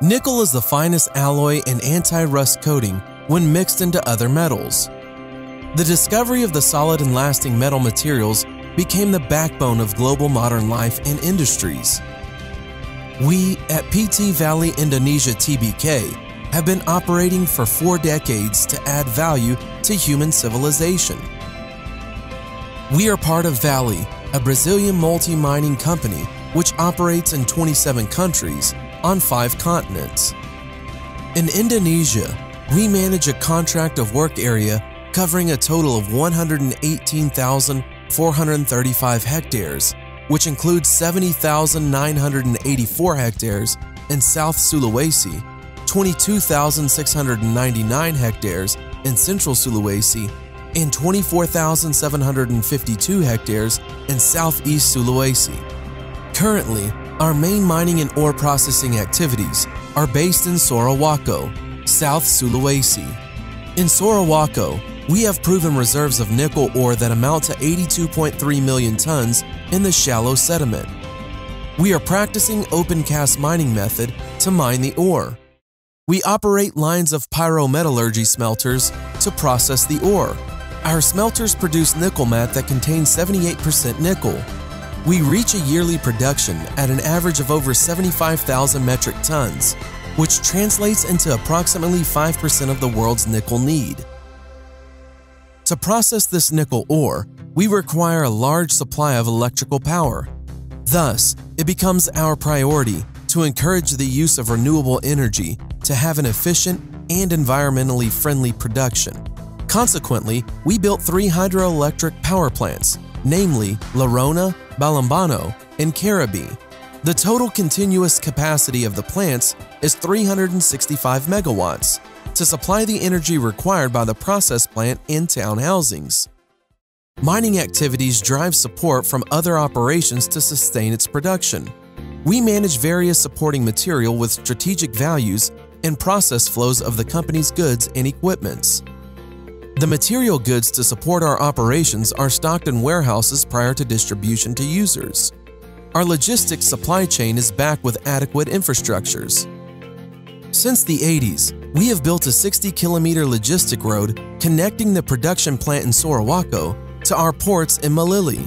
Nickel is the finest alloy and anti-rust coating when mixed into other metals. The discovery of the solid and lasting metal materials became the backbone of global modern life and industries. We at PT Vale Indonesia Tbk have been operating for 4 decades to add value to human civilization. We are part of Vale, a Brazilian multi-mining company which operates in 27 countries on 5 continents. In Indonesia, we manage a contract of work area covering a total of 118,435 hectares, which includes 70,984 hectares in South Sulawesi, 22,699 hectares in Central Sulawesi, and 24,752 hectares in Southeast Sulawesi. Currently, our main mining and ore processing activities are based in Sorowako, South Sulawesi. In Sorowako, we have proven reserves of nickel ore that amount to 82.3 million tons in the shallow sediment. We are practicing open cast mining method to mine the ore. We operate lines of pyrometallurgy smelters to process the ore. Our smelters produce nickel matte that contains 78% nickel. We reach a yearly production at an average of over 75,000 metric tons, which translates into approximately 5% of the world's nickel need. To process this nickel ore, we require a large supply of electrical power. Thus, it becomes our priority to encourage the use of renewable energy to have an efficient and environmentally friendly production. Consequently, we built 3 hydroelectric power plants, namely Larona, Balambano, and Karebbe. The total continuous capacity of the plants is 365 megawatts to supply the energy required by the process plant and town housings. Mining activities drive support from other operations to sustain its production. We manage various supporting material with strategic values and process flows of the company's goods and equipments. The material goods to support our operations are stocked in warehouses prior to distribution to users. Our logistics supply chain is backed with adequate infrastructures. Since the 80s, we have built a 60-kilometer logistic road connecting the production plant in Sorowako to our ports in Malili.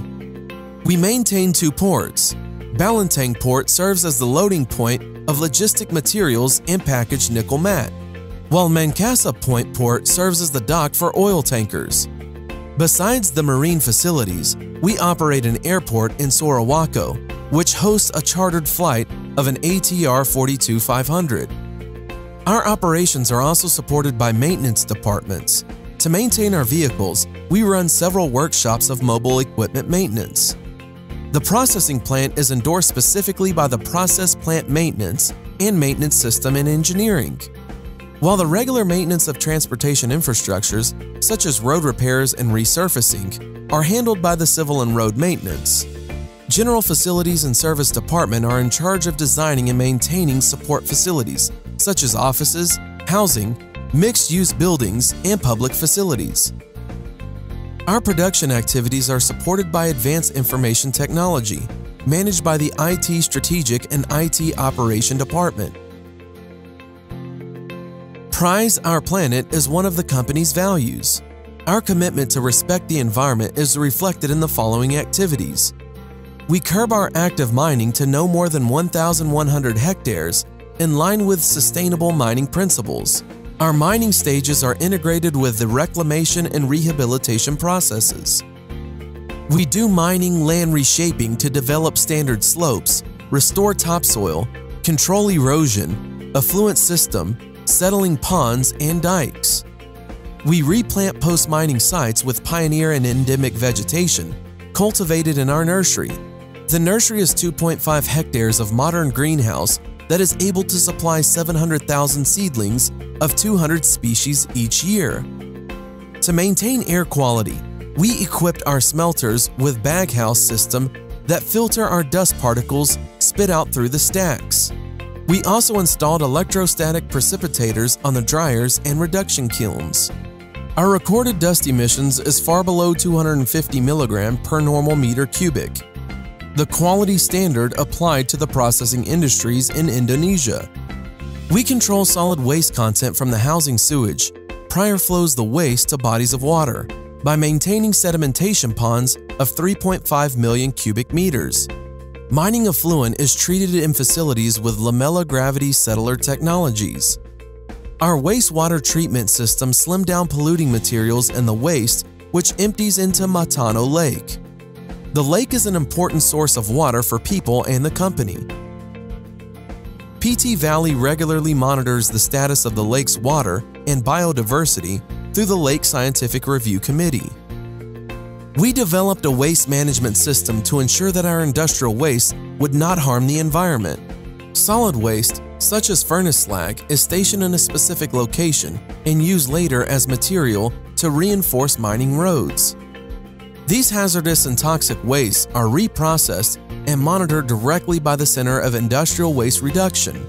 We maintain 2 ports. Balantang Port serves as the loading point of logistic materials and packaged nickel matte, while Mangkasa Point Port serves as the dock for oil tankers. Besides the marine facilities, we operate an airport in Sorowako, which hosts a chartered flight of an ATR 42-500. Our operations are also supported by maintenance departments. To maintain our vehicles, we run several workshops of mobile equipment maintenance. The processing plant is endorsed specifically by the Process Plant Maintenance and Maintenance System in Engineering. While the regular maintenance of transportation infrastructures, such as road repairs and resurfacing, are handled by the Civil and Road Maintenance, General Facilities and Service Department are in charge of designing and maintaining support facilities, such as offices, housing, mixed-use buildings, and public facilities. Our production activities are supported by Advanced Information Technology, managed by the IT Strategic and IT Operation Department. Prize our planet is one of the company's values. Our commitment to respect the environment is reflected in the following activities. We curb our active mining to no more than 1,100 hectares in line with sustainable mining principles. Our mining stages are integrated with the reclamation and rehabilitation processes. We do mining land reshaping to develop standard slopes, restore topsoil, control erosion, effluent system, settling ponds, and dikes. We replant post-mining sites with pioneer and endemic vegetation cultivated in our nursery. The nursery is 2.5 hectares of modern greenhouse that is able to supply 700,000 seedlings of 200 species each year. To maintain air quality, we equipped our smelters with baghouse system that filter our dust particles spit out through the stacks. We also installed electrostatic precipitators on the dryers and reduction kilns. Our recorded dust emissions is far below 250 mg per normal meter cubic, the quality standard applied to the processing industries in Indonesia. We control solid waste content from the housing sewage, prior flows the waste to bodies of water, by maintaining sedimentation ponds of 3.5 million cubic meters. Mining effluent is treated in facilities with Lamela gravity settler technologies. Our wastewater treatment system slim down polluting materials in the waste, which empties into Matano Lake. The lake is an important source of water for people and the company. PT Valley regularly monitors the status of the lake's water and biodiversity through the Lake Scientific Review Committee. We developed a waste management system to ensure that our industrial waste would not harm the environment. Solid waste, such as furnace slag, is stationed in a specific location and used later as material to reinforce mining roads. These hazardous and toxic wastes are reprocessed and monitored directly by the Center of Industrial Waste Reduction.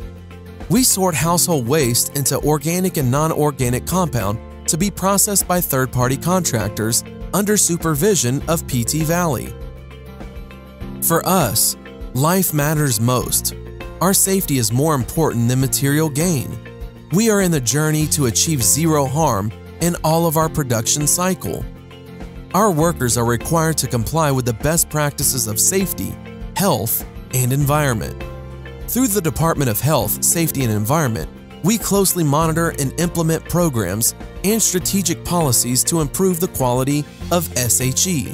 We sort household waste into organic and non-organic compound to be processed by third-party contractors under supervision of PT Valley. For us, life matters most. Our safety is more important than material gain. We are in the journey to achieve zero harm in all of our production cycle. Our workers are required to comply with the best practices of safety, health, and environment. Through the Department of Health, Safety and Environment, we closely monitor and implement programs and strategic policies to improve the quality of SHE.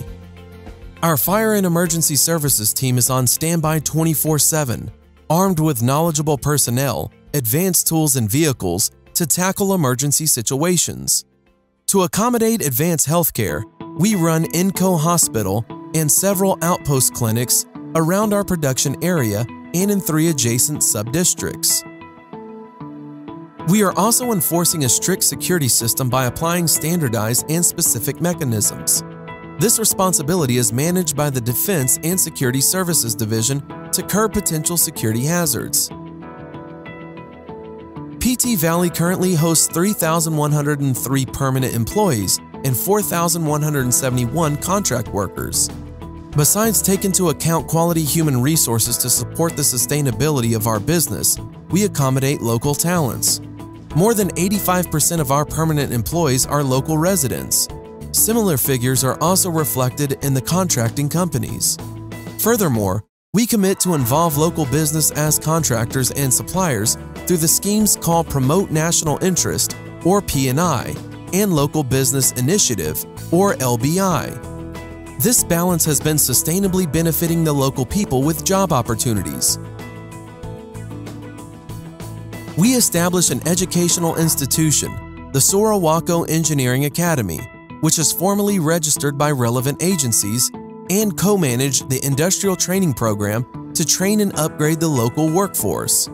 Our Fire and Emergency Services team is on standby 24/7, armed with knowledgeable personnel, advanced tools and vehicles to tackle emergency situations. To accommodate advanced healthcare, we run INCO Hospital and several outpost clinics around our production area and in 3 adjacent sub-districts. We are also enforcing a strict security system by applying standardized and specific mechanisms. This responsibility is managed by the Defense and Security Services Division to curb potential security hazards. PT Valley currently hosts 3,103 permanent employees and 4,171 contract workers. Besides taking into account quality human resources to support the sustainability of our business, we accommodate local talents. More than 85% of our permanent employees are local residents. Similar figures are also reflected in the contracting companies. Furthermore, we commit to involve local business as contractors and suppliers through the schemes called Promote National Interest, or P&I, and Local Business Initiative, or LBI. This balance has been sustainably benefiting the local people with job opportunities. We established an educational institution, the Sorowako Engineering Academy, which is formally registered by relevant agencies, and co-manage the industrial training program to train and upgrade the local workforce.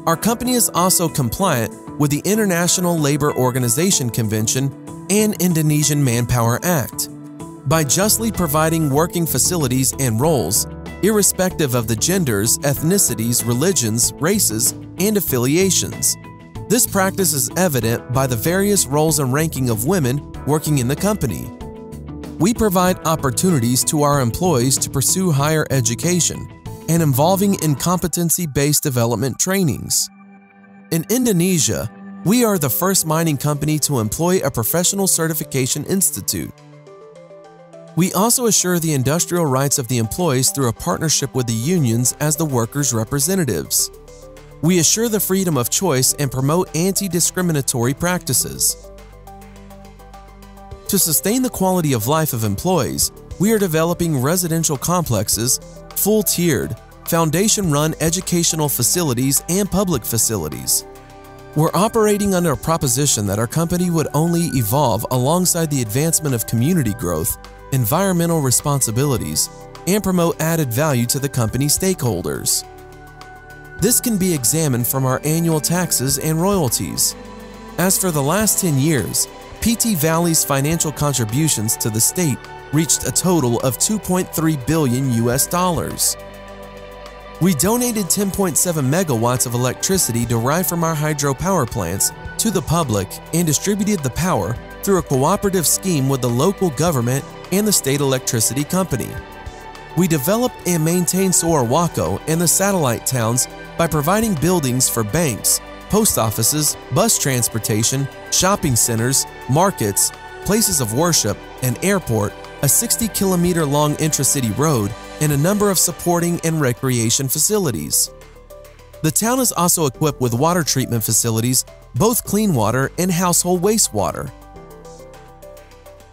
Our company is also compliant with the International Labor Organization Convention and Indonesian Manpower Act by justly providing working facilities and roles, irrespective of the genders, ethnicities, religions, races, and affiliations. This practice is evident by the various roles and ranking of women working in the company. We provide opportunities to our employees to pursue higher education and involving in competency-based development trainings. In Indonesia, we are the first mining company to employ a professional certification institute. We also assure the industrial rights of the employees through a partnership with the unions as the workers' representatives. We assure the freedom of choice and promote anti-discriminatory practices. To sustain the quality of life of employees, we are developing residential complexes, full-tiered, foundation-run educational facilities, and public facilities. We're operating under a proposition that our company would only evolve alongside the advancement of community growth, environmental responsibilities, and promote added value to the company stakeholders. This can be examined from our annual taxes and royalties. As for the last 10 years, PT Valley's financial contributions to the state reached a total of $2.3 billion. We donated 10.7 megawatts of electricity derived from our hydropower plants to the public and distributed the power through a cooperative scheme with the local government and the state electricity company. We developed and maintained Sorowako and the satellite towns by providing buildings for banks, post offices, bus transportation, shopping centers, markets, places of worship, an airport, a 60-kilometer-long intracity road, and a number of supporting and recreation facilities. The town is also equipped with water treatment facilities, both clean water and household wastewater.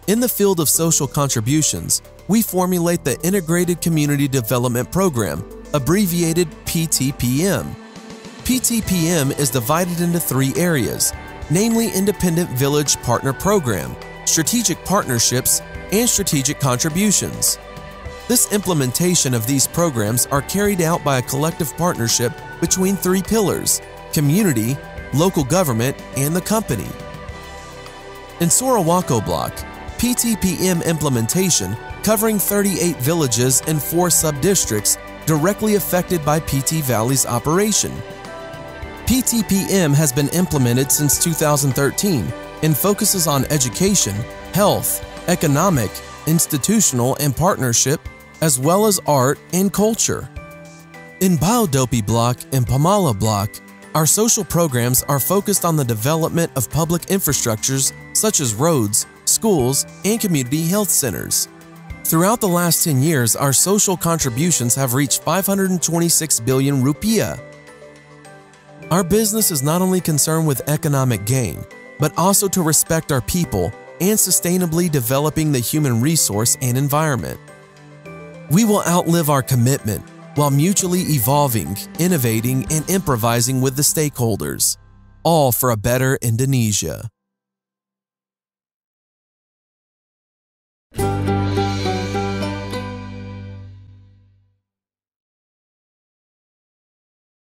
In the field of social contributions, we formulate the Integrated Community Development Program, abbreviated PTPM. PTPM is divided into 3 areas, namely Independent Village Partner Program, Strategic Partnerships, and Strategic Contributions. This implementation of these programs are carried out by a collective partnership between 3 pillars: community, local government, and the company. In Sorowako Block, PTPM implementation, covering 38 villages and 4 sub-districts directly affected by PT Valley's operation. PTPM has been implemented since 2013 and focuses on education, health, economic, institutional, and partnership, as well as art and culture. In Biodopi Block and Pamala Block, our social programs are focused on the development of public infrastructures such as roads, schools, and community health centers. Throughout the last 10 years, our social contributions have reached 526 billion rupiah. Our business is not only concerned with economic gain, but also to respect our people and sustainably developing the human resource and environment. We will outlive our commitment while mutually evolving, innovating, and improvising with the stakeholders, all for a better Indonesia.